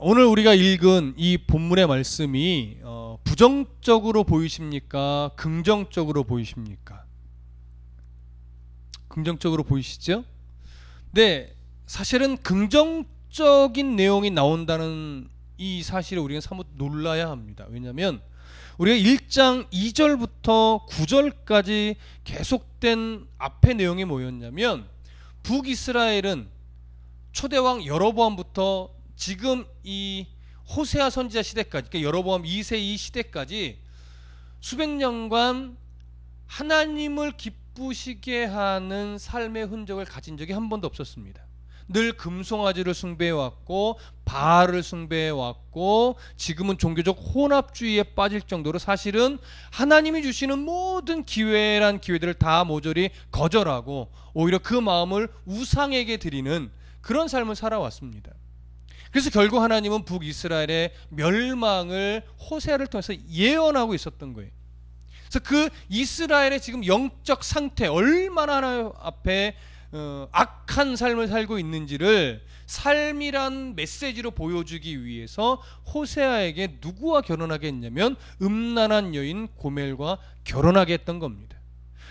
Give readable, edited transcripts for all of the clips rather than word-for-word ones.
오늘 우리가 읽은 이 본문의 말씀이 부정적으로 보이십니까? 긍정적으로 보이십니까? 긍정적으로 보이시죠? 네, 사실은 긍정적인 내용이 나온다는 이 사실에 우리가 사뭇 놀라야 합니다. 왜냐하면 우리가 1장 2절부터 9절까지 계속된 앞의 내용이 뭐였냐면, 북이스라엘은 초대왕 여로보암부터 지금 이 호세아 선지자 시대까지, 그러니까 여로보암 2세 이 시대까지 수백 년간 하나님을 기쁘시게 하는 삶의 흔적을 가진 적이 한 번도 없었습니다. 늘 금송아지를 숭배해왔고 바알을 숭배해왔고, 지금은 종교적 혼합주의에 빠질 정도로 사실은 하나님이 주시는 모든 기회란 기회들을 다 모조리 거절하고 오히려 그 마음을 우상에게 드리는 그런 삶을 살아왔습니다. 그래서 결국 하나님은 북이스라엘의 멸망을 호세아를 통해서 예언하고 있었던 거예요. 그래서 그 이스라엘의 지금 영적 상태, 얼마나 하나님 앞에 악한 삶을 살고 있는지를 삶이란 메시지로 보여주기 위해서 호세아에게 누구와 결혼하게 했냐면 음란한 여인 고멜과 결혼하게 했던 겁니다.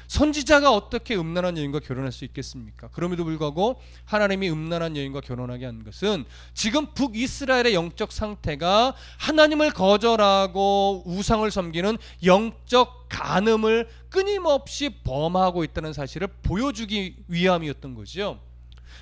선지자가 어떻게 음란한 여인과 결혼할 수 있겠습니까? 그럼에도 불구하고 하나님이 음란한 여인과 결혼하게 한 것은 지금 북이스라엘의 영적 상태가 하나님을 거절하고 우상을 섬기는 영적 간음을 끊임없이 범하고 있다는 사실을 보여주기 위함이었던 거죠.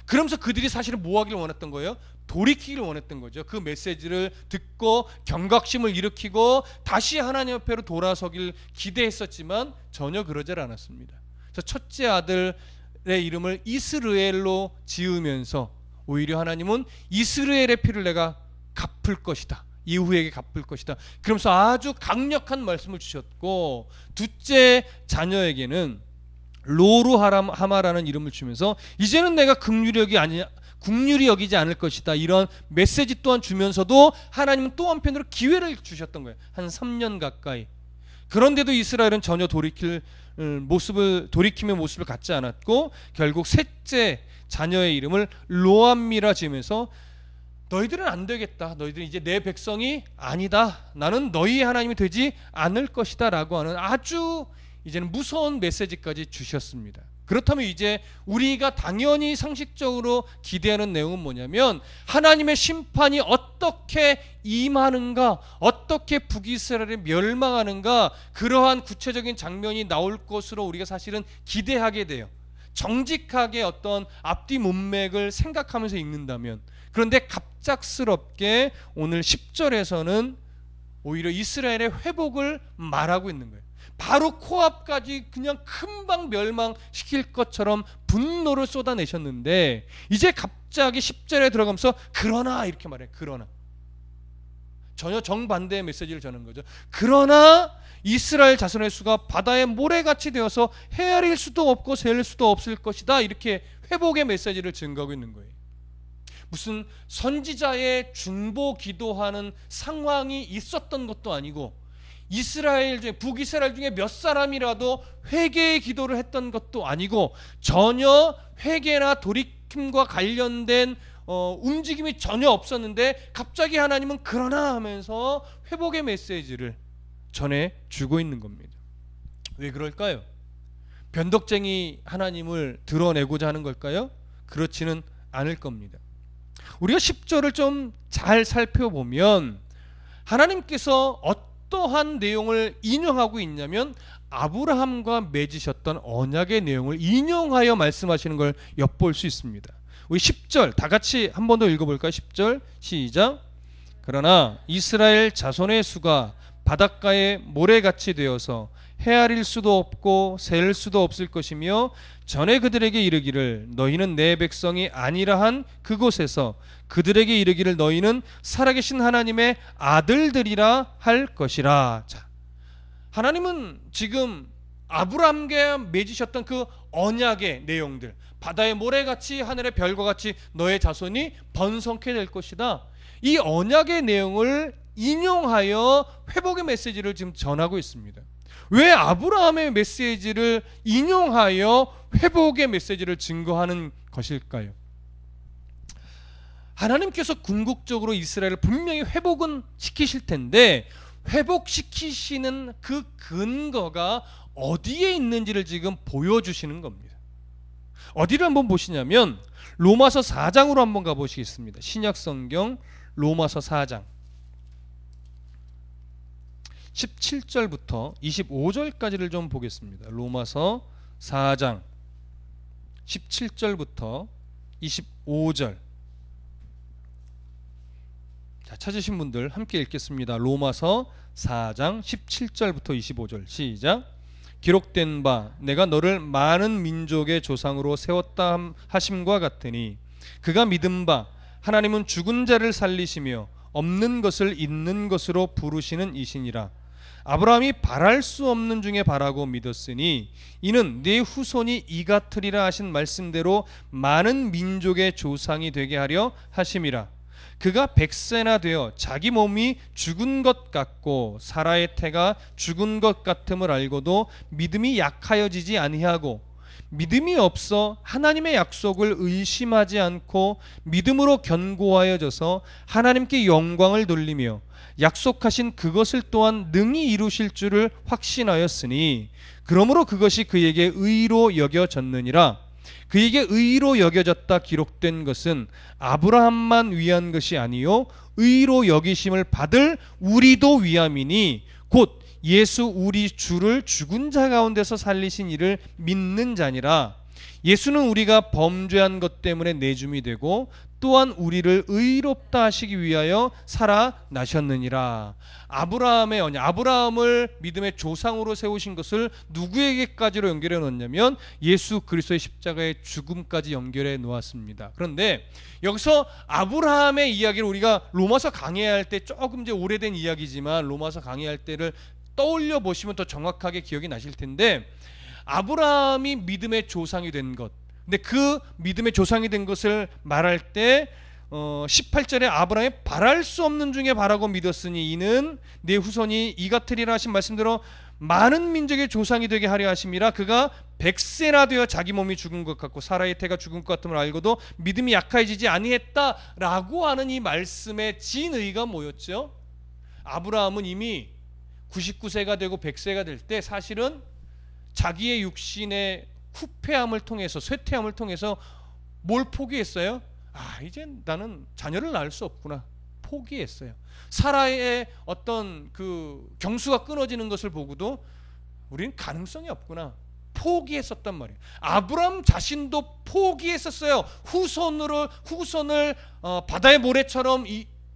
그러면서 그들이 사실은 뭐 하기를 원했던 거예요? 돌이키기를 원했던 거죠. 그 메시지를 듣고 경각심을 일으키고 다시 하나님 앞으로 돌아서길 기대했었지만 전혀 그러지 않았습니다. 그래서 첫째 아들의 이름을 이스르엘로 지으면서 오히려 하나님은 이스라엘의 피를 내가 갚을 것이다, 이후에게 갚을 것이다, 그러면서 아주 강력한 말씀을 주셨고, 둘째 자녀에게는 로루하마라는 이름을 주면서 이제는 내가 국률이 여기지 않을 것이다, 이런 메시지 또한 주면서도 하나님은 또 한편으로 기회를 주셨던 거예요. 한 3년 가까이. 그런데도 이스라엘은 전혀 돌이킴의 모습을 갖지 않았고, 결국 셋째 자녀의 이름을 로암미라 지으면서 너희들은 안 되겠다, 너희들은 이제 내 백성이 아니다, 나는 너희의 하나님이 되지 않을 것이다 라고 하는 아주 이제는 무서운 메시지까지 주셨습니다. 그렇다면 이제 우리가 당연히 상식적으로 기대하는 내용은 뭐냐면, 하나님의 심판이 어떻게 임하는가, 어떻게 북이스라엘이 멸망하는가, 그러한 구체적인 장면이 나올 것으로 우리가 사실은 기대하게 돼요. 정직하게 어떤 앞뒤 문맥을 생각하면서 읽는다면. 그런데 갑작스럽게 오늘 10절에서는 오히려 이스라엘의 회복을 말하고 있는 거예요. 바로 코앞까지 그냥 금방 멸망시킬 것처럼 분노를 쏟아내셨는데, 이제 갑자기 10절에 들어가면서 그러나 이렇게 말해요. 그러나 전혀 정반대의 메시지를 전하는 거죠. 그러나 이스라엘 자손의 수가 바다의 모래같이 되어서 헤아릴 수도 없고 셀 수도 없을 것이다, 이렇게 회복의 메시지를 증거하고 있는 거예요. 무슨 선지자의 중보 기도하는 상황이 있었던 것도 아니고, 북이스라엘 중에 몇 사람이라도 회개의 기도를 했던 것도 아니고, 전혀 회개나 돌이킴과 관련된 움직임이 전혀 없었는데 갑자기 하나님은 그러나 하면서 회복의 메시지를 전해주고 있는 겁니다. 왜 그럴까요? 변덕쟁이 하나님을 드러내고자 하는 걸까요? 그렇지는 않을 겁니다. 우리가 10절을 좀 잘 살펴보면 하나님께서 어떠한 내용을 인용하고 있냐면, 아브라함과 맺으셨던 언약의 내용을 인용하여 말씀하시는 걸 엿볼 수 있습니다. 우리 10절 다 같이 한 번 더 읽어볼까요? 10절 시작. 그러나 이스라엘 자손의 수가 바닷가의 모래같이 되어서 헤아릴 수도 없고 셀 수도 없을 것이며, 전에 그들에게 이르기를 너희는 내 백성이 아니라 한 그곳에서 그들에게 이르기를 너희는 살아계신 하나님의 아들들이라 할 것이라. 자, 하나님은 지금 아브라함과 맺으셨던 그 언약의 내용들, 바다의 모래같이 하늘의 별과 같이 너의 자손이 번성케 될 것이다, 이 언약의 내용을 인용하여 회복의 메시지를 지금 전하고 있습니다. 왜 아브라함의 메시지를 인용하여 회복의 메시지를 증거하는 것일까요? 하나님께서 궁극적으로 이스라엘을 분명히 회복은 시키실 텐데 회복시키시는 그 근거가 어디에 있는지를 지금 보여주시는 겁니다. 어디를 한번 보시냐면 로마서 4장으로 한번 가보시겠습니다. 신약성경 로마서 4장 17절부터 25절까지를 좀 보겠습니다. 로마서 4장 17절부터 25절. 자, 찾으신 분들 함께 읽겠습니다. 로마서 4장 17절부터 25절 시작. 기록된 바 내가 너를 많은 민족의 조상으로 세웠다 하심과 같으니 그가 믿은 바 하나님은 죽은 자를 살리시며 없는 것을 있는 것으로 부르시는 이시니라. 아브라함이 바랄 수 없는 중에 바라고 믿었으니 이는 네 후손이 이 같으리라 하신 말씀대로 많은 민족의 조상이 되게 하려 하심이라. 그가 100세나 되어 자기 몸이 죽은 것 같고 사라의 태가 죽은 것 같음을 알고도 믿음이 약하여지지 아니하고 믿음이 없어 하나님의 약속을 의심하지 않고 믿음으로 견고하여져서 하나님께 영광을 돌리며 약속하신 그것을 또한 능히 이루실 줄을 확신하였으니 그러므로 그것이 그에게 의로 여겨졌느니라. 그에게 의로 여겨졌다 기록된 것은 아브라함만 위한 것이 아니요 의로 여기심을 받을 우리도 위함이니 곧 예수 우리 주를 죽은 자 가운데서 살리신 이를 믿는 자니라. 예수는 우리가 범죄한 것 때문에 내줌이 되고 또한 우리를 의롭다 하시기 위하여 살아나셨느니라. 아브라함의 언약, 아브라함을 믿음의 조상으로 세우신 것을 누구에게까지로 연결해 놓았냐면 예수 그리스도의 십자가의 죽음까지 연결해 놓았습니다. 그런데 여기서 아브라함의 이야기를 우리가 로마서 강해할 때 조금 이제 오래된 이야기지만 로마서 강해할 때를 떠올려 보시면 더 정확하게 기억이 나실 텐데 아브라함이 믿음의 조상이 된 것, 근데 그 믿음의 조상이 된 것을 말할 때 18절에 아브라함이 바랄 수 없는 중에 바라고 믿었으니 이는 내 후손이 이 같으리라 하신 말씀대로 많은 민족의 조상이 되게 하려 하심이라. 그가 100세나 되어 자기 몸이 죽은 것 같고 사라의 태가 죽은 것 같음을 알고도 믿음이 약해지지 아니했다라고 하는 이 말씀의 진의가 뭐였죠? 아브라함은 이미 99세가 되고 100세가 될 때 사실은 자기의 육신의 후패함을 통해서 쇠퇴함을 통해서 뭘 포기했어요? 이제 나는 자녀를 낳을 수 없구나. 포기했어요. 사라의 어떤 그 경수가 끊어지는 것을 보고도 우리는 가능성이 없구나. 포기했었단 말이에요. 아브라함 자신도 포기했었어요. 후손을 바다의 모래처럼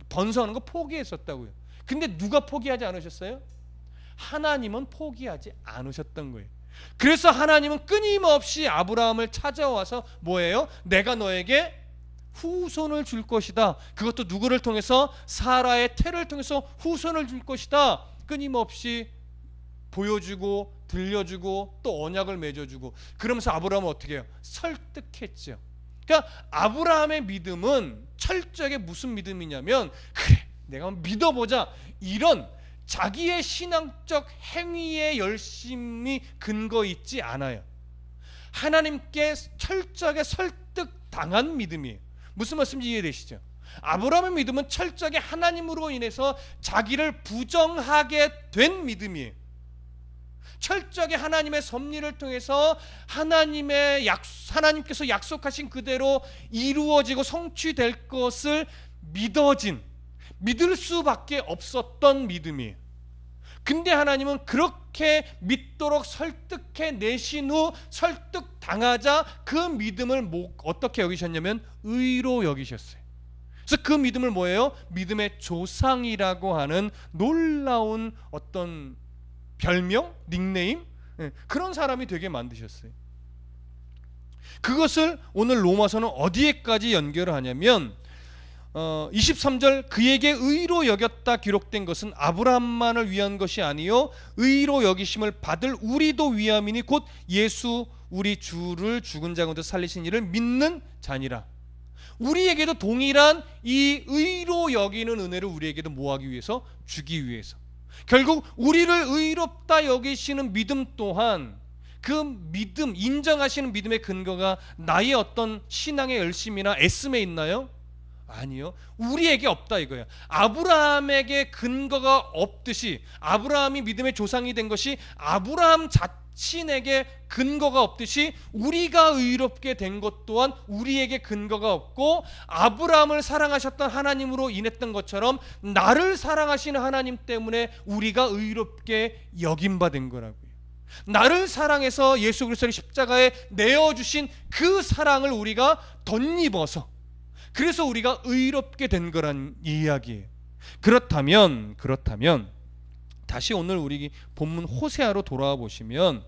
번성하는 거 포기했었다고요. 근데 누가 포기하지 않으셨어요? 하나님은 포기하지 않으셨던 거예요. 그래서 하나님은 끊임없이 아브라함을 찾아와서 뭐예요? 내가 너에게 후손을 줄 것이다. 그것도 누구를 통해서? 사라의 태를 통해서 후손을 줄 것이다. 끊임없이 보여주고 들려주고 또 언약을 맺어주고 그러면서 아브라함은 어떻게 해요? 설득했죠. 그러니까 아브라함의 믿음은 철저하게 무슨 믿음이냐면 그래 내가 한번 믿어보자 이런 자기의 신앙적 행위에 열심히 근거 있지 않아요. 하나님께 철저하게 설득당한 믿음이에요. 무슨 말씀인지 이해되시죠? 아브라함의 믿음은 철저하게 하나님으로 인해서 자기를 부정하게 된 믿음이에요. 철저하게 하나님의 섭리를 통해서 하나님께서 약속하신 그대로 이루어지고 성취될 것을 믿을 수밖에 없었던 믿음이에요. 근데 하나님은 그렇게 믿도록 설득해 내신 후 설득당하자 그 믿음을 어떻게 여기셨냐면 의로 여기셨어요. 그래서 그 믿음을 뭐예요? 믿음의 조상이라고 하는 놀라운 어떤 별명, 닉네임 그런 사람이 되게 만드셨어요. 그것을 오늘 로마서는 어디에까지 연결을 하냐면 23절 그에게 의로 여겼다 기록된 것은 아브라함만을 위한 것이 아니요 의로 여기심을 받을 우리도 위함이니 곧 예수 우리 주를 죽은 자 가운데 살리신 이를 믿는 자니라. 우리에게도 동일한 이 의로 여기는 은혜를 우리에게도 뭐하기 위해서? 주기 위해서. 결국 우리를 의롭다 여기시는 믿음 또한 그 믿음, 인정하시는 믿음의 근거가 나의 어떤 신앙의 열심이나 애씀에 있나요? 아니요. 우리에게 없다 이거예요. 아브라함에게 근거가 없듯이, 아브라함이 믿음의 조상이 된 것이 아브라함 자신에게 근거가 없듯이, 우리가 의롭게 된 것 또한 우리에게 근거가 없고, 아브라함을 사랑하셨던 하나님으로 인했던 것처럼 나를 사랑하시는 하나님 때문에 우리가 의롭게 여김받은 거라고요. 나를 사랑해서 예수 그리스도를 십자가에 내어주신 그 사랑을 우리가 덧입어서, 그래서 우리가 의롭게 된 거란 이야기예요. 그렇다면 다시 오늘 우리 본문 호세아로 돌아와 보시면,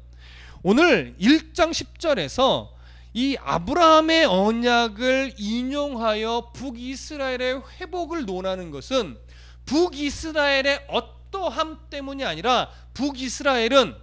오늘 1장 10절에서 이 아브라함의 언약을 인용하여 북이스라엘의 회복을 논하는 것은 북이스라엘의 어떠함 때문이 아니라, 북이스라엘은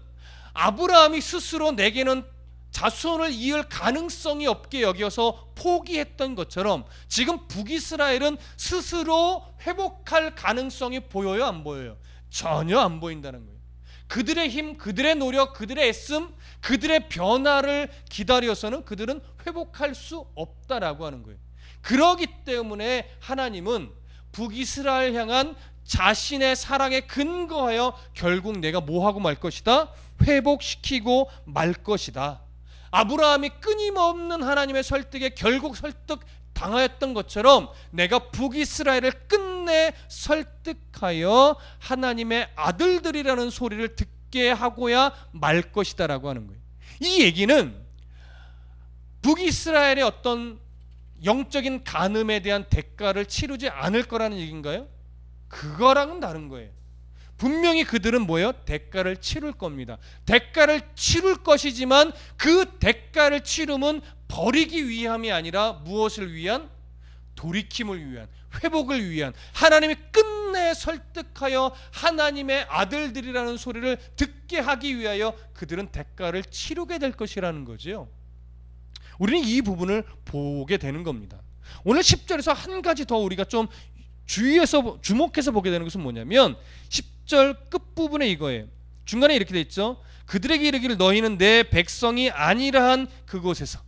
아브라함이 스스로 내게는 자손을 이을 가능성이 없게 여겨서 포기했던 것처럼, 지금 북이스라엘은 스스로 회복할 가능성이 보여요, 안 보여요? 전혀 안 보인다는 거예요. 그들의 힘, 그들의 노력, 그들의 애씀, 그들의 변화를 기다려서는 그들은 회복할 수 없다라고 하는 거예요. 그러기 때문에 하나님은 북이스라엘 향한 자신의 사랑에 근거하여 결국 내가 뭐하고 말 것이다? 회복시키고 말 것이다. 아브라함이 끊임없는 하나님의 설득에 결국 설득당하였던 것처럼 내가 북이스라엘을 끝내 설득하여 하나님의 아들들이라는 소리를 듣게 하고야 말 것이다 라고 하는 거예요. 이 얘기는 북이스라엘의 어떤 영적인 간음에 대한 대가를 치르지 않을 거라는 얘기인가요? 그거랑은 다른 거예요. 분명히 그들은 뭐예요? 대가를 치를 겁니다. 대가를 치를 것이지만 그 대가를 치름은 버리기 위함이 아니라 무엇을 위한? 돌이킴을 위한, 회복을 위한, 하나님이 끝내 설득하여 하나님의 아들들이라는 소리를 듣게 하기 위하여 그들은 대가를 치르게 될 것이라는 거죠. 우리는 이 부분을 보게 되는 겁니다. 오늘 10절에서 한 가지 더 우리가 좀 주목해서 보게 되는 것은 뭐냐면 10절 끝부분에 이거예요. 중간에 이렇게 돼 있죠. 그들에게 이르기를 너희는 내 백성이 아니라 한 그곳에서,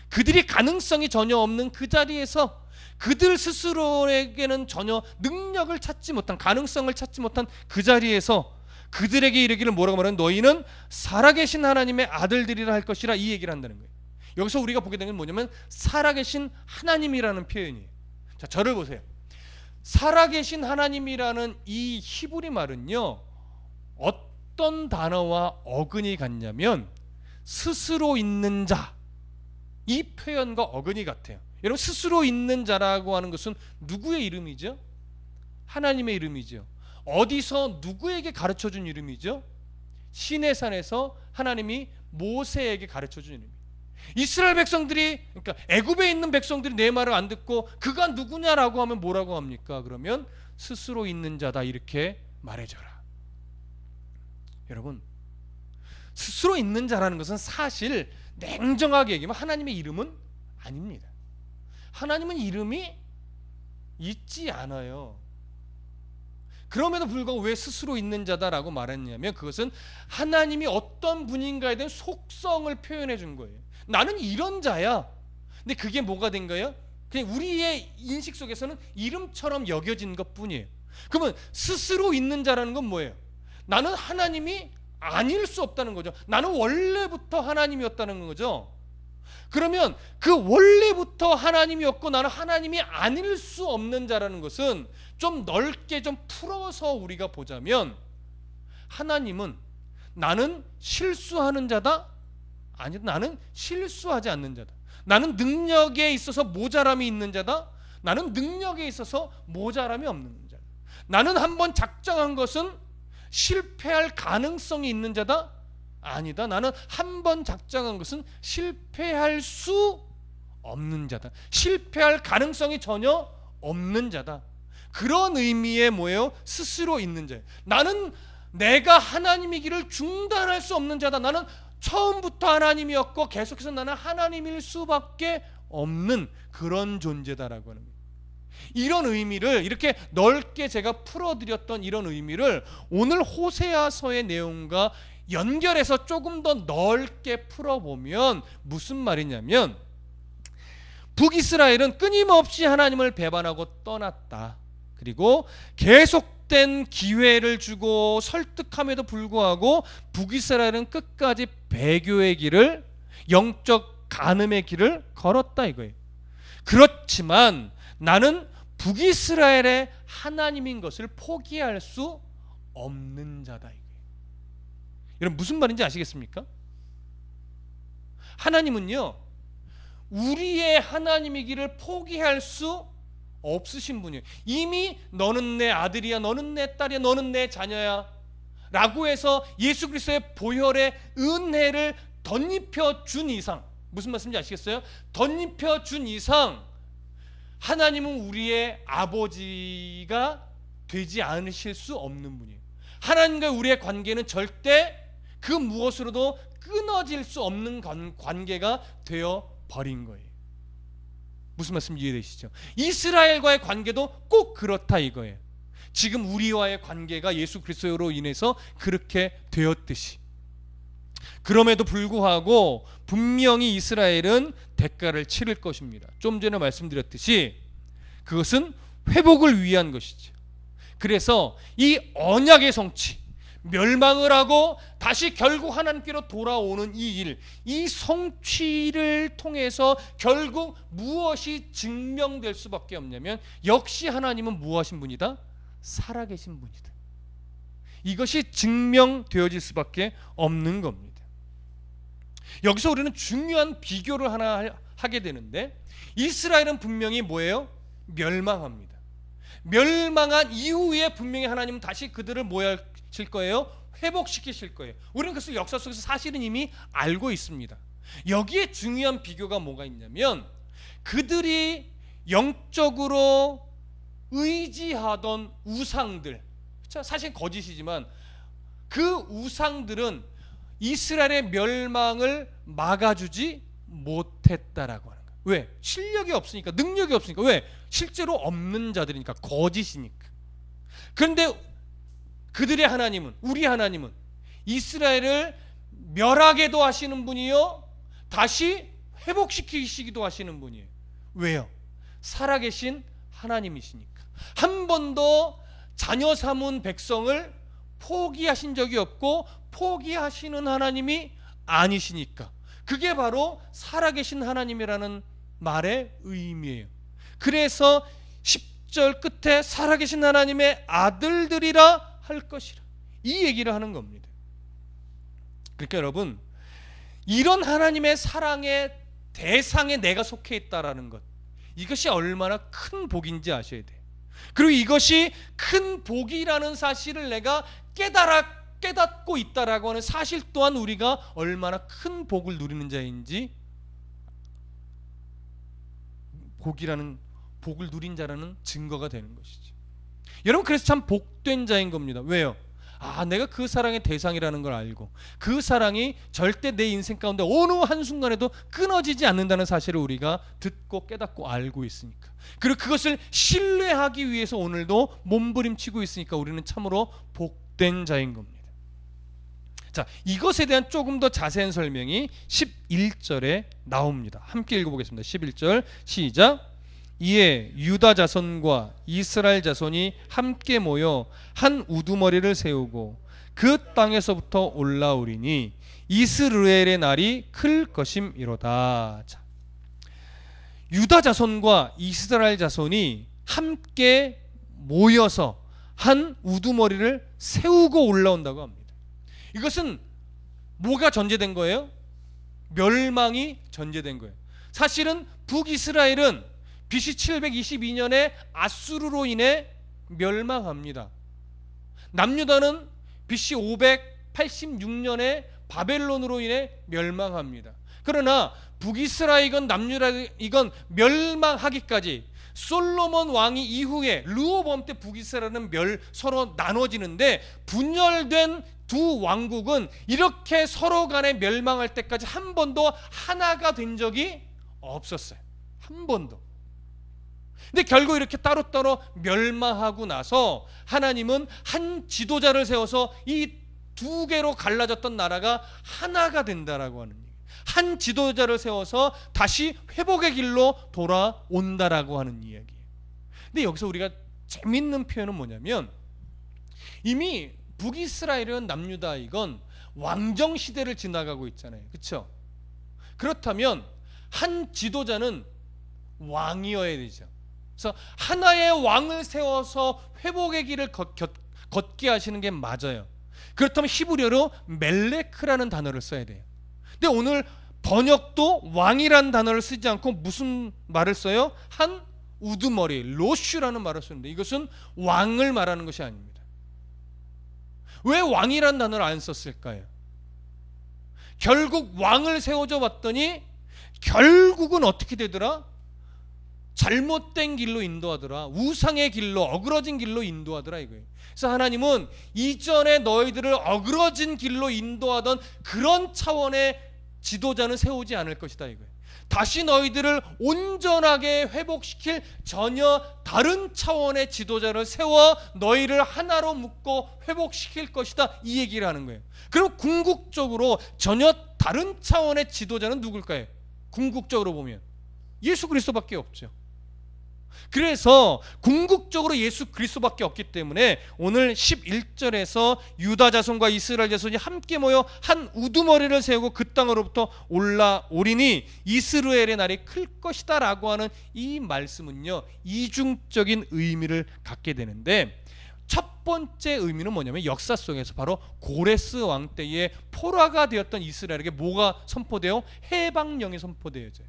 그들이 가능성이 전혀 없는 그 자리에서, 그들 스스로에게는 전혀 능력을 찾지 못한, 가능성을 찾지 못한 그 자리에서 그들에게 이르기를 뭐라고 말하는, 너희는 살아계신 하나님의 아들들이라 할 것이라, 이 얘기를 한다는 거예요. 여기서 우리가 보게 되는 건 뭐냐면 살아계신 하나님이라는 표현이에요. 자, 저를 보세요. 살아계신 하나님이라는 이 히브리 말은요, 어떤 단어와 어근이 같냐면 스스로 있는 자, 이 표현과 어근이 같아요. 여러분, 스스로 있는 자라고 하는 것은 누구의 이름이죠? 하나님의 이름이죠. 어디서 누구에게 가르쳐준 이름이죠? 시내산에서 하나님이 모세에게 가르쳐준 이름이에요. 이스라엘 백성들이, 그러니까 애굽에 있는 백성들이 내 말을 안 듣고 그가 누구냐라고 하면 뭐라고 합니까? 그러면 스스로 있는 자다, 이렇게 말해줘라. 여러분, 스스로 있는 자라는 것은 사실 냉정하게 얘기하면 하나님의 이름은 아닙니다. 하나님은 이름이 있지 않아요. 그럼에도 불구하고 왜 스스로 있는 자다라고 말했냐면, 그것은 하나님이 어떤 분인가에 대한 속성을 표현해 준 거예요. 나는 이런 자야. 근데 그게 뭐가 된 거예요? 그냥 우리의 인식 속에서는 이름처럼 여겨진 것 뿐이에요. 그러면 스스로 있는 자라는 건 뭐예요? 나는 하나님이 아닐 수 없다는 거죠. 나는 원래부터 하나님이었다는 거죠. 그러면 그 원래부터 하나님이었고 나는 하나님이 아닐 수 없는 자라는 것은 좀 넓게 좀 풀어서 우리가 보자면, 하나님은 나는 실수하는 자다? 아니, 나는 실수하지 않는 자다. 나는 능력에 있어서 모자람이 있는 자다? 나는 능력에 있어서 모자람이 없는 자다. 나는 한번 작정한 것은 실패할 가능성이 있는 자다? 아니다. 나는 한번 작정한 것은 실패할 수 없는 자다. 실패할 가능성이 전혀 없는 자다. 그런 의미의 뭐예요? 스스로 있는 자예요. 나는 내가 하나님이기를 중단할 수 없는 자다. 나는 처음부터 하나님이었고 계속해서 나는 하나님일 수밖에 없는 그런 존재다라고 하는 거예요. 이런 의미를 이렇게 넓게 제가 풀어드렸던 이런 의미를 오늘 호세아서의 내용과 연결해서 조금 더 넓게 풀어보면 무슨 말이냐면, 북이스라엘은 끊임없이 하나님을 배반하고 떠났다. 그리고 계속된 기회를 주고 설득함에도 불구하고 북이스라엘은 끝까지 배교의 길을, 영적 간음의 길을 걸었다 이거예요. 그렇지만 나는 북이스라엘의 하나님인 것을 포기할 수 없는 자다 이거예요. 여러분 무슨 말인지 아시겠습니까? 하나님은요, 우리의 하나님이기를 포기할 수 없으신 분이에요. 이미 너는 내 아들이야, 너는 내 딸이야, 너는 내 자녀야 라고 해서 예수 그리스도의 보혈의 은혜를 덧입혀 준 이상, 무슨 말씀인지 아시겠어요? 덧입혀 준 이상 하나님은 우리의 아버지가 되지 않으실 수 없는 분이에요. 하나님과 우리의 관계는 절대 그 무엇으로도 끊어질 수 없는 관계가 되어 버린 거예요. 무슨 말씀 이해되시죠? 이스라엘과의 관계도 꼭 그렇다 이거예요. 지금 우리와의 관계가 예수 그리스도로 인해서 그렇게 되었듯이. 그럼에도 불구하고 분명히 이스라엘은 대가를 치를 것입니다. 좀 전에 말씀드렸듯이 그것은 회복을 위한 것이죠. 그래서 이 언약의 성취, 멸망을 하고 다시 결국 하나님께로 돌아오는 이 일, 이 성취를 통해서 결국 무엇이 증명될 수밖에 없냐면 역시 하나님은 무엇하신 분이다? 살아계신 분이다. 이것이 증명되어질 수밖에 없는 겁니다. 여기서 우리는 중요한 비교를 하나 하게 되는데, 이스라엘은 분명히 뭐예요? 멸망합니다. 멸망한 이후에 분명히 하나님은 다시 그들을 뭐 하실 거예요? 회복시키실 거예요. 우리는 그것을 역사 속에서 사실은 이미 알고 있습니다. 여기에 중요한 비교가 뭐가 있냐면, 그들이 영적으로 의지하던 우상들, 사실 거짓이지만 그 우상들은 이스라엘의 멸망을 막아주지 못했다라고 하는 거예요. 왜? 실력이 없으니까, 능력이 없으니까. 왜? 실제로 없는 자들이니까, 거짓이니까. 그런데 그들의 하나님은, 우리 하나님은 이스라엘을 멸하게도 하시는 분이요, 다시 회복시키시기도 하시는 분이에요. 왜요? 살아계신 하나님이시니까. 한 번도 자녀 삼은 백성을 포기하신 적이 없고 포기하시는 하나님이 아니시니까. 그게 바로 살아계신 하나님이라는 말의 의미예요. 그래서 10절 끝에 살아계신 하나님의 아들들이라 할 것이라, 이 얘기를 하는 겁니다. 그러니까 여러분, 이런 하나님의 사랑의 대상에 내가 속해 있다라는 것, 이것이 얼마나 큰 복인지 아셔야 돼요. 그리고 이것이 큰 복이라는 사실을 내가 깨닫고 있다라고 하는 사실 또한 우리가 얼마나 큰 복을 누리는 자인지, 복을 누린 자라는 증거가 되는 것이죠. 여러분, 그래서 참 복된 자인 겁니다. 왜요? 내가 그 사랑의 대상이라는 걸 알고 그 사랑이 절대 내 인생 가운데 어느 한순간에도 끊어지지 않는다는 사실을 우리가 듣고 깨닫고 알고 있으니까, 그리고 그것을 신뢰하기 위해서 오늘도 몸부림치고 있으니까 우리는 참으로 복된 자인 겁니다. 자, 이것에 대한 조금 더 자세한 설명이 11절에 나옵니다. 함께 읽어보겠습니다. 11절 시작. 이에 유다 자손과 이스라엘 자손이 함께 모여 한 우두머리를 세우고 그 땅에서부터 올라오리니 이스라엘의 날이 클 것임이로다. 자, 유다 자손과 이스라엘 자손이 함께 모여서 한 우두머리를 세우고 올라온다고 합니다. 이것은 뭐가 전제된 거예요? 멸망이 전제된 거예요. 사실은 북이스라엘은 BC 722년에 아수르로 인해 멸망합니다. 남유다는 BC 586년에 바벨론으로 인해 멸망합니다. 그러나 북이스라엘이건 남유다이건 멸망하기까지 솔로몬 왕이 이후에 르호보암 때 북이스라엘은 서로 나눠지는데, 분열된 두 왕국은 이렇게 서로 간에 멸망할 때까지 한 번도 하나가 된 적이 없었어요. 한 번도. 근데 결국 이렇게 따로따로 멸망하고 나서 하나님은 한 지도자를 세워서 이 두 개로 갈라졌던 나라가 하나가 된다라고 하는 얘기예요. 한 지도자를 세워서 다시 회복의 길로 돌아온다라고 하는 이야기예요. 근데 여기서 우리가 재밌는 표현은 뭐냐면, 이미 북이스라엘은 남유다이건 왕정 시대를 지나가고 있잖아요. 그렇죠? 그렇다면 한 지도자는 왕이어야 되죠. 그래서 하나의 왕을 세워서 회복의 길을 걷게 하시는 게 맞아요. 그렇다면 히브리어로 멜레크라는 단어를 써야 돼요. 근데 오늘 번역도 왕이라는 단어를 쓰지 않고 무슨 말을 써요? 한 우두머리, 로슈라는 말을 쓰는데, 이것은 왕을 말하는 것이 아닙니다. 왜 왕이라는 단어를 안 썼을까요? 결국 왕을 세워줘 봤더니 결국은 어떻게 되더라? 잘못된 길로 인도하더라. 우상의 길로, 어그러진 길로 인도하더라 이거예요. 그래서 하나님은 이전에 너희들을 어그러진 길로 인도하던 그런 차원의 지도자는 세우지 않을 것이다 이거예요. 다시 너희들을 온전하게 회복시킬 전혀 다른 차원의 지도자를 세워 너희를 하나로 묶고 회복시킬 것이다, 이 얘기를 하는 거예요. 그럼 궁극적으로 전혀 다른 차원의 지도자는 누굴까요? 궁극적으로 보면 예수 그리스도밖에 없죠. 그래서 궁극적으로 예수 그리스도밖에 없기 때문에 오늘 11절에서 유다 자손과 이스라엘 자손이 함께 모여 한 우두머리를 세우고 그 땅으로부터 올라오리니 이스라엘의 날이 클 것이다 라고 하는 이 말씀은요, 이중적인 의미를 갖게 되는데, 첫 번째 의미는 뭐냐면 역사 속에서 바로 고레스 왕 때에 포로가 되었던 이스라엘에게 뭐가 선포되어? 해방령이 선포되어져요.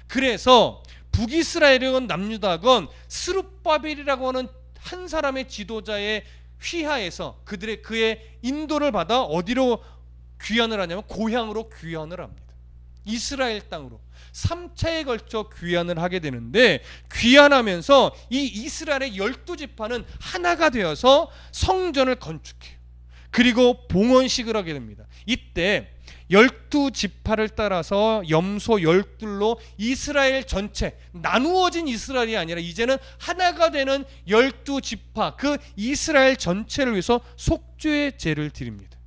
그래서 북이스라엘이건 남유다건 스룹바벨이라고 하는 한 사람의 지도자의 휘하에서 그의 인도를 받아 어디로 귀환을 하냐면 고향으로 귀환을 합니다. 이스라엘 땅으로 3차에 걸쳐 귀환을 하게 되는데, 귀환하면서 이 이스라엘의 12지파는 하나가 되어서 성전을 건축해요. 그리고 봉헌식을 하게 됩니다. 이때 12지파를 따라서 염소 12로 이스라엘 전체, 나누어진 이스라엘이 아니라 이제는 하나가 되는 12지파, 그 이스라엘 전체를 위해서 속죄의 제를 드립니다.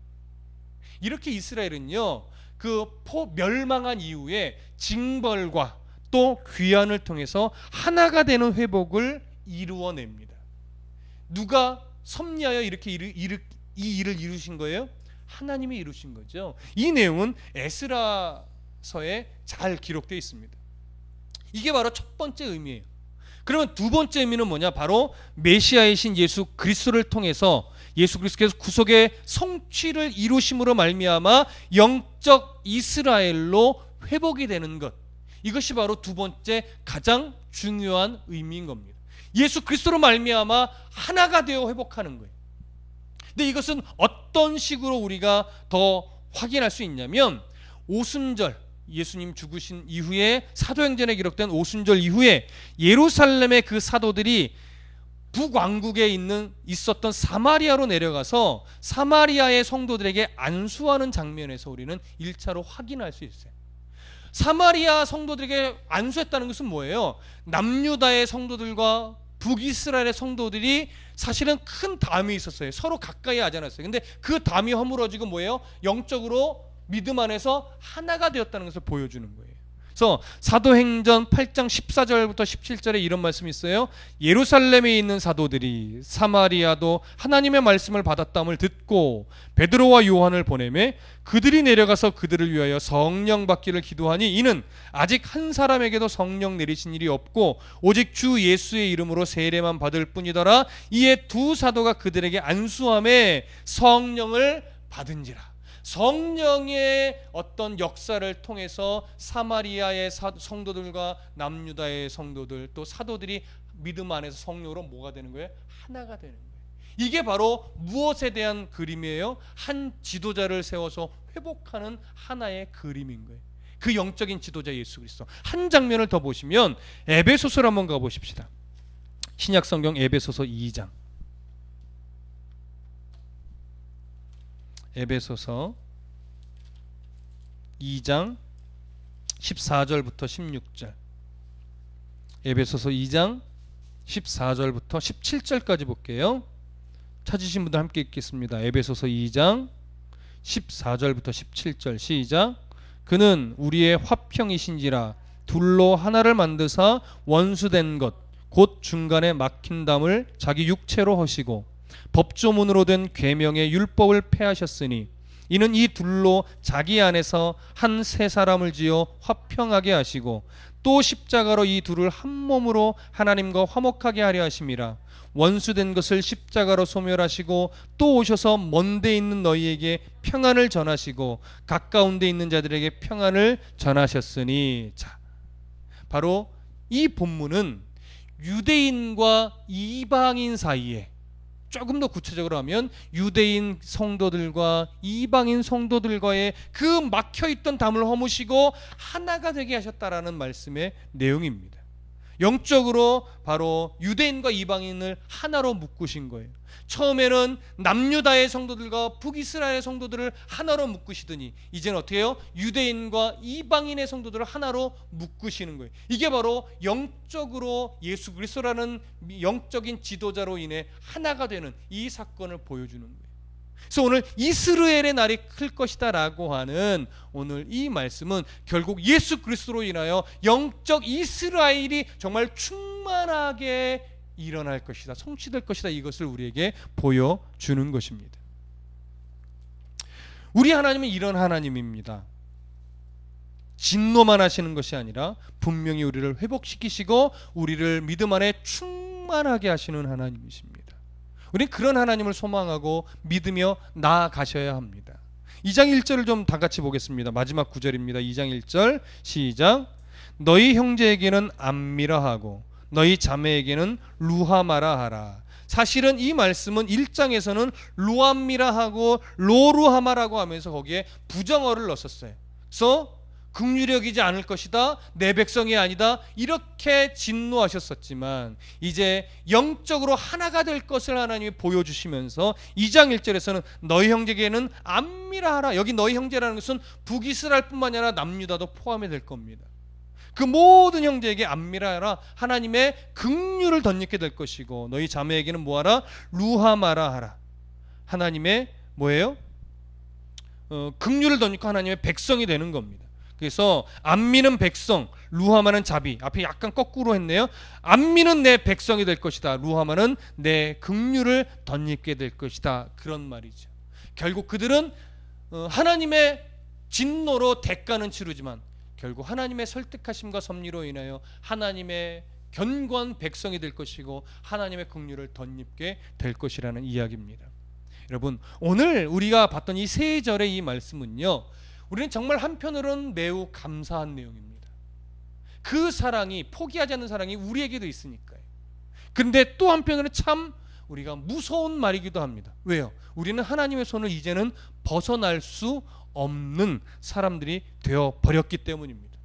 이렇게 이스라엘은요, 그 멸망한 이후에 징벌과 또 귀환을 통해서 하나가 되는 회복을 이루어냅니다. 누가 섭리하여 이렇게 이 일을 이루신 거예요? 하나님이 이루신 거죠. 이 내용은 에스라서에 잘 기록되어 있습니다. 이게 바로 첫 번째 의미예요. 그러면 두 번째 의미는 뭐냐? 바로 메시아이신 예수 그리스도를 통해서 예수 그리스도께서 구속의 성취를 이루심으로 말미암아 영적 이스라엘로 회복이 되는 것, 이것이 바로 두 번째 가장 중요한 의미인 겁니다. 예수 그리스도로 말미암아 하나가 되어 회복하는 거예요. 근데 이것은 어떤 식으로 우리가 더 확인할 수 있냐면, 오순절, 예수님 죽으신 이후에 사도행전에 기록된 오순절 이후에 예루살렘의 그 사도들이 북왕국에 있었던 사마리아로 내려가서 사마리아의 성도들에게 안수하는 장면에서 우리는 1차로 확인할 수 있어요. 사마리아 성도들에게 안수했다는 것은 뭐예요? 남유다의 성도들과 북이스라엘의 성도들이 사실은 큰 담이 있었어요. 서로 가까이 하지 않았어요. 근데 그 담이 허물어지고 뭐예요? 영적으로 믿음 안에서 하나가 되었다는 것을 보여주는 거예요. 그래서 사도행전 8장 14절부터 17절에 이런 말씀이 있어요. 예루살렘에 있는 사도들이 사마리아도 하나님의 말씀을 받았다함을 듣고 베드로와 요한을 보내매 그들이 내려가서 그들을 위하여 성령 받기를 기도하니 이는 아직 한 사람에게도 성령 내리신 일이 없고 오직 주 예수의 이름으로 세례만 받을 뿐이더라. 이에 두 사도가 그들에게 안수함에 성령을 받은지라. 성령의 어떤 역사를 통해서 사마리아의 성도들과 남유다의 성도들 또 사도들이 믿음 안에서 성령으로 뭐가 되는 거예요? 하나가 되는 거예요. 이게 바로 무엇에 대한 그림이에요? 한 지도자를 세워서 회복하는 하나의 그림인 거예요. 그 영적인 지도자 예수 그리스도. 한 장면을 더 보시면 에베소서를 한번 가보십시다. 신약성경 에베소서 2장. 에베소서 2장 14절부터 16절. 에베소서 2장 14절부터 17절까지 볼게요. 찾으신 분들 함께 읽겠습니다. 에베소서 2장 14절부터 17절 시작. 그는 우리의 화평이신지라 둘로 하나를 만드사 원수된 것 곧 중간에 막힌 담을 자기 육체로 허시고 법조문으로 된 계명의 율법을 폐하셨으니 이는 이 둘로 자기 안에서 한 세 사람을 지어 화평하게 하시고 또 십자가로 이 둘을 한 몸으로 하나님과 화목하게 하려 하심이라. 원수된 것을 십자가로 소멸하시고 또 오셔서 먼데 있는 너희에게 평안을 전하시고 가까운 데 있는 자들에게 평안을 전하셨으니. 자, 바로 이 본문은 유대인과 이방인 사이에, 조금 더 구체적으로 하면 유대인 성도들과 이방인 성도들과의 그 막혀있던 담을 허무시고 하나가 되게 하셨다라는 말씀의 내용입니다. 영적으로 바로 유대인과 이방인을 하나로 묶으신 거예요. 처음에는 남유다의 성도들과 북이스라엘의 성도들을 하나로 묶으시더니 이제는 어떻게 해요? 유대인과 이방인의 성도들을 하나로 묶으시는 거예요. 이게 바로 영적으로 예수 그리스도라는 영적인 지도자로 인해 하나가 되는 이 사건을 보여주는 거예요. 그래서 오늘 이스라엘의 날이 클 것이다 라고 하는 오늘 이 말씀은 결국 예수 그리스도로 인하여 영적 이스라엘이 정말 충만하게 일어날 것이다, 성취될 것이다, 이것을 우리에게 보여주는 것입니다. 우리 하나님은 이런 하나님입니다. 진노만 하시는 것이 아니라 분명히 우리를 회복시키시고 우리를 믿음 안에 충만하게 하시는 하나님이십니다. 우리는 그런 하나님을 소망하고 믿으며 나아가셔야 합니다. 2장 1절을 좀 다 같이 보겠습니다. 마지막 구절입니다. 2장 1절 시작. 너희 형제에게는 암미라 하고 너희 자매에게는 루하마라 하라. 사실은 이 말씀은 1장에서는 루암미라 하고 로루하마라고 하면서 거기에 부정어를 넣었어요. 그래서 긍휼히 여기지 않을 것이다, 내 백성이 아니다, 이렇게 진노하셨었지만 이제 영적으로 하나가 될 것을 하나님이 보여주시면서 2장 1절에서는 너희 형제에게는 암미라 하라. 여기 너희 형제라는 것은 북이스라엘 뿐만 아니라 남유다도 포함이 될 겁니다. 그 모든 형제에게 암미라 하라. 하나님의 긍휼을 덧입게 될 것이고 너희 자매에게는 뭐하라? 루하마라 하라. 하나님의 뭐예요? 긍휼을 덧입고 하나님의 백성이 되는 겁니다. 그래서 암미는 백성, 루하마는 자비. 앞에 약간 거꾸로 했네요. 암미는 내 백성이 될 것이다, 루하마는 내 긍휼을 덧입게 될 것이다, 그런 말이죠. 결국 그들은 하나님의 진노로 대가는 치르지만 결국 하나님의 설득하심과 섭리로 인하여 하나님의 견고한 백성이 될 것이고 하나님의 긍휼을 덧입게 될 것이라는 이야기입니다. 여러분, 오늘 우리가 봤던 이 세 절의 이 말씀은요, 우리는 정말 한편으로는 매우 감사한 내용입니다. 그 사랑이, 포기하지 않는 사랑이 우리에게도 있으니까요. 그런데 또 한편으로는 참 우리가 무서운 말이기도 합니다. 왜요? 우리는 하나님의 손을 이제는 벗어날 수 없는 사람들이 되어 버렸기 때문입니다.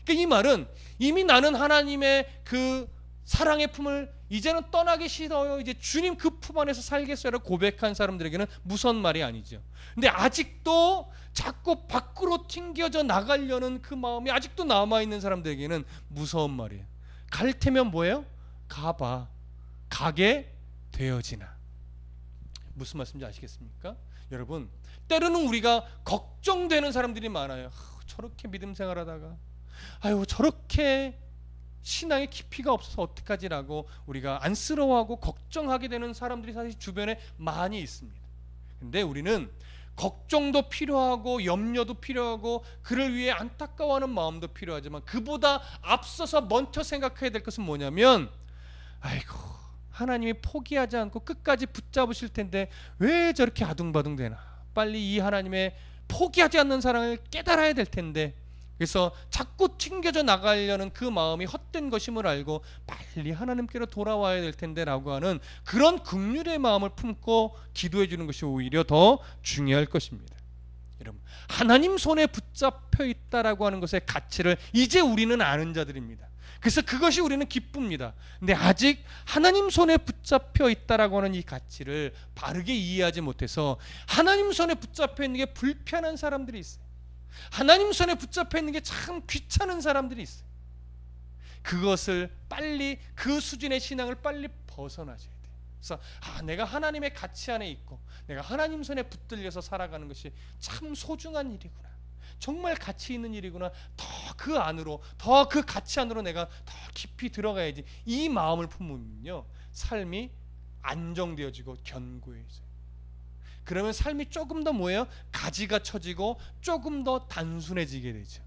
그러니까 이 말은 이미 나는 하나님의 그 사랑의 품을 이제는 떠나기 싫어요, 이제 주님 그 품 안에서 살겠어요라고 고백한 사람들에게는 무서운 말이 아니죠. 근데 아직도 자꾸 밖으로 튕겨져 나가려는 그 마음이 아직도 남아있는 사람들에게는 무서운 말이에요. 갈 테면 뭐예요? 가봐. 가게 되어지나. 무슨 말씀인지 아시겠습니까? 여러분, 때로는 우리가 걱정되는 사람들이 많아요. 저렇게 믿음 생활하다가 저렇게 신앙의 깊이가 없어서 어떡하지라고 우리가 안쓰러워하고 걱정하게 되는 사람들이 사실 주변에 많이 있습니다. 근데 우리는 걱정도 필요하고 염려도 필요하고 그를 위해 안타까워하는 마음도 필요하지만 그보다 앞서서 먼저 생각해야 될 것은 뭐냐면, 하나님이 포기하지 않고 끝까지 붙잡으실 텐데 왜 저렇게 아둥바둥 되나. 빨리 이 하나님의 포기하지 않는 사랑을 깨달아야 될 텐데, 그래서 자꾸 튕겨져 나가려는 그 마음이 헛된 것임을 알고 빨리 하나님께로 돌아와야 될 텐데 라고 하는 그런 긍휼의 마음을 품고 기도해 주는 것이 오히려 더 중요할 것입니다. 여러분, 하나님 손에 붙잡혀 있다라고 하는 것의 가치를 이제 우리는 아는 자들입니다. 그래서 그것이 우리는 기쁩니다. 근데 아직 하나님 손에 붙잡혀 있다라고 하는 이 가치를 바르게 이해하지 못해서 하나님 손에 붙잡혀 있는 게 불편한 사람들이 있어요. 하나님 손에 붙잡혀 있는 게 참 귀찮은 사람들이 있어요. 그것을 빨리, 그 수준의 신앙을 빨리 벗어나셔야 돼요. 그래서 내가 하나님의 가치 안에 있고 내가 하나님 손에 붙들려서 살아가는 것이 참 소중한 일이구나. 정말 가치 있는 일이구나. 더 그 안으로, 더 그 가치 안으로 내가 더 깊이 들어가야지. 이 마음을 품으면요, 삶이 안정되어지고 견고해져요. 그러면 삶이 조금 더 뭐예요? 가지가 쳐지고 조금 더 단순해지게 되죠.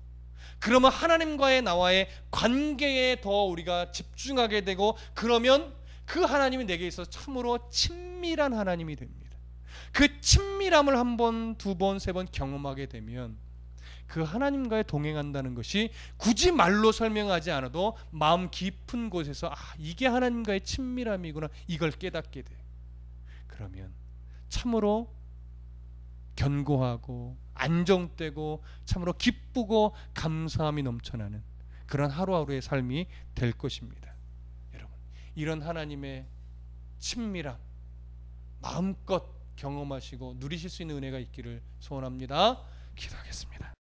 그러면 하나님과의 나와의 관계에 더 우리가 집중하게 되고, 그러면 그 하나님이 내게 있어서 참으로 친밀한 하나님이 됩니다. 그 친밀함을 한 번, 두 번, 세 번 경험하게 되면 그 하나님과의 동행한다는 것이 굳이 말로 설명하지 않아도 마음 깊은 곳에서 이게 하나님과의 친밀함이구나, 이걸 깨닫게 돼요. 그러면 참으로 견고하고 안정되고 참으로 기쁘고 감사함이 넘쳐나는 그런 하루하루의 삶이 될 것입니다. 여러분, 이런 하나님의 친밀함 마음껏 경험하시고 누리실 수 있는 은혜가 있기를 소원합니다. 기도하겠습니다.